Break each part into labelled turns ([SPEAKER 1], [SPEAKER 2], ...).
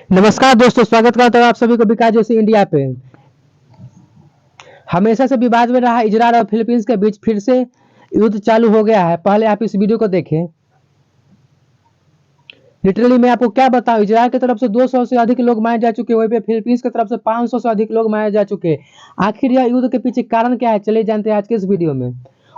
[SPEAKER 1] नमस्कार दोस्तों, स्वागत करता हूँ आप सभी को विकास जोशी इंडिया पे। हमेशा से विवाद में रहा इजरायल और फिलीपींस के बीच फिर से युद्ध चालू हो गया है। पहले आप इस वीडियो को देखें। लिटरली मैं आपको क्या बताऊं, इजरायल की तरफ से 200 से अधिक लोग मारे जा चुके हैं, वहीं पे फिलीपींस की तरफ से 500 से अधिक लोग मारे जा चुके हैं। आखिर यह युद्ध के पीछे कारण क्या है, चलिए जानते हैं आज के इस वीडियो में।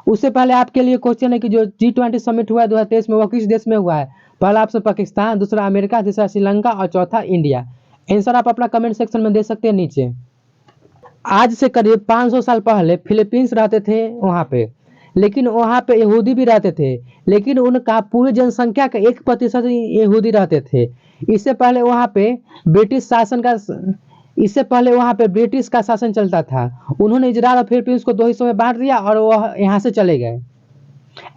[SPEAKER 1] उससे पहले आपके लिए क्वेश्चन है कि जो G20 समिट हुआ है 2023 में, वह किस देश में हुआ है। पहला ऑप्शन पाकिस्तान, दूसरा अमेरिका, तीसरा श्रीलंका और चौथा इंडिया। आंसर आप अपना कमेंट सेक्शन में दे सकते हैं नीचे। आज से करीब 500 साल पहले फिलीपींस रहते थे वहाँ पे, लेकिन वहाँ पे यहूदी भी रहते थे, लेकिन उनका पूरी जनसंख्या का 1% ही यहूदी रहते थे। इससे पहले वहाँ पे ब्रिटिश शासन का इससे पहले वहाँ पे ब्रिटिश का शासन चलता था। उन्होंने इजरायल और फिलीपींस को दो हिस्सों में बांट दिया और वह यहाँ से चले गए।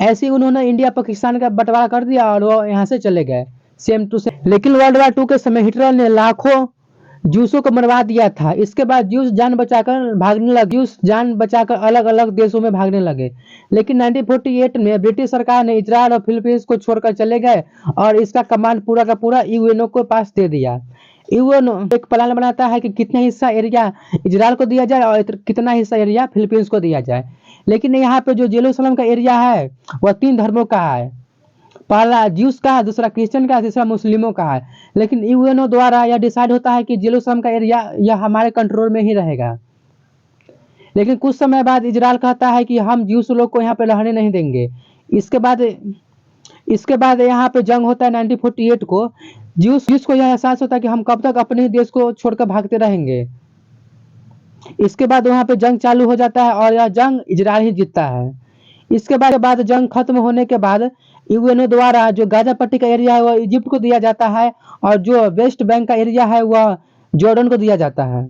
[SPEAKER 1] ऐसे ही उन्होंने इंडिया पाकिस्तान का बंटवारा कर दिया और वो यहाँ से चले गए सेम टू सेम। लेकिन वर्ल्ड वार 2 के समय हिटलर ने लाखों जूसों को मरवा दिया था। इसके बाद जूस जान बचाकर अलग अलग देशों में भागने लगे। लेकिन 1948 में ब्रिटिश सरकार ने इजरायल और फिलीपींस को छोड़कर चले गए और इसका कमांड पूरा का पूरा यूएनओ को पास दे दिया। यूएनओ एक प्लान बनाता है कि कितना हिस्सा एरिया इजरायल को दिया जाए और कितना हिस्सा एरिया फिलीपींस को दिया जाए। लेकिन यहाँ पे जो जेरूसलम का एरिया है वह 3 धर्मों का है। पहला ज्यूस का है, दूसरा क्रिश्चियन का है, तीसरा मुस्लिमों का है। लेकिन यूएनओ द्वारा यह डिसाइड होता है कि जेरूसलम का एरिया यह हमारे कंट्रोल में ही रहेगा। लेकिन कुछ समय बाद इजरायल कहता है कि हम ज्यूस लोग को यहाँ पे रहने नहीं देंगे। इसके बाद यहाँ पे जंग होता है 1948 को। ज्यूस को यह एहसास होता है कि हम कब तक अपने ही देश को छोड़कर भागते रहेंगे। इसके बाद वहाँ पे जंग चालू हो जाता है और यह जंग इजरायल ही जीतता है। इसके बाद जंग खत्म होने के बाद यूएनओ द्वारा जो गाजा पट्टी का एरिया है वह इजिप्ट को दिया जाता है और जो वेस्ट बैंक का एरिया है वह जॉर्डन को दिया जाता है।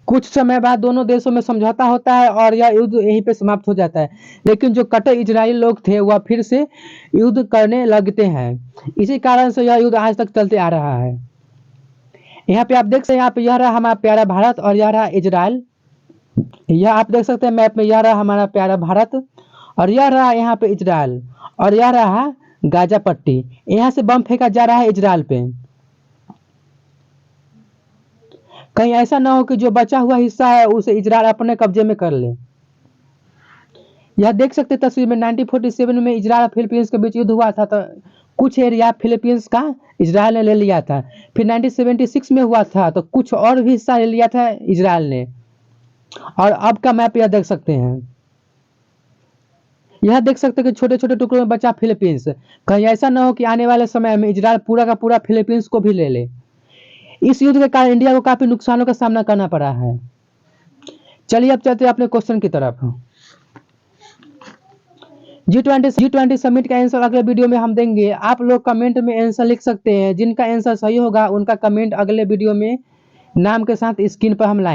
[SPEAKER 1] कुछ समय बाद दोनों देशों में समझौता होता है और यह युद्ध यहीं पे समाप्त हो जाता है। लेकिन जो कट्टर इजरायली लोग थे वह फिर से युद्ध करने लगते हैं। इसी कारण से यह युद्ध आज तक चलते आ रहा है। यहाँ पे आप देख सकते हैं, यहाँ पे यह रहा हमारा प्यारा भारत और यह रहा इजराइल। यह आप देख सकते हैं मैप में, यह रहा हमारा प्यारा भारत और यह रहा यहाँ पे इजराइल और यह रहा गाजा पट्टी। यहाँ से बम फेंका जा रहा है इजराइल पे। कहीं ऐसा ना हो कि जो बचा हुआ हिस्सा है उसे इजराइल अपने कब्जे में कर ले। यह देख सकते तस्वीर में 1947 में इजराइल और फिलीपींस के बीच युद्ध हुआ था, तो कुछ एरिया फिलीपींस का इजराइल ने ले लिया था। फिर 1976 में हुआ था तो कुछ और भी हिस्सा ले लिया था इजराइल ने। और अब का मैप यह देख सकते हैं, यह देख सकते हैं कि छोटे छोटे टुकड़ों में बचा फिलीपींस। कहीं ऐसा ना हो कि आने वाले समय में इजराइल पूरा का पूरा फिलीपींस को भी ले ले। इस युद्ध के कारण इंडिया को काफी नुकसानों का सामना करना पड़ा है। चलिए अब चलते हैं अपने क्वेश्चन की तरफ। G20 समिट का आंसर अगले वीडियो में हम देंगे। आप लोग कमेंट में आंसर लिख सकते हैं। जिनका आंसर सही होगा उनका कमेंट अगले वीडियो में नाम के साथ स्क्रीन पर हम लाएंगे।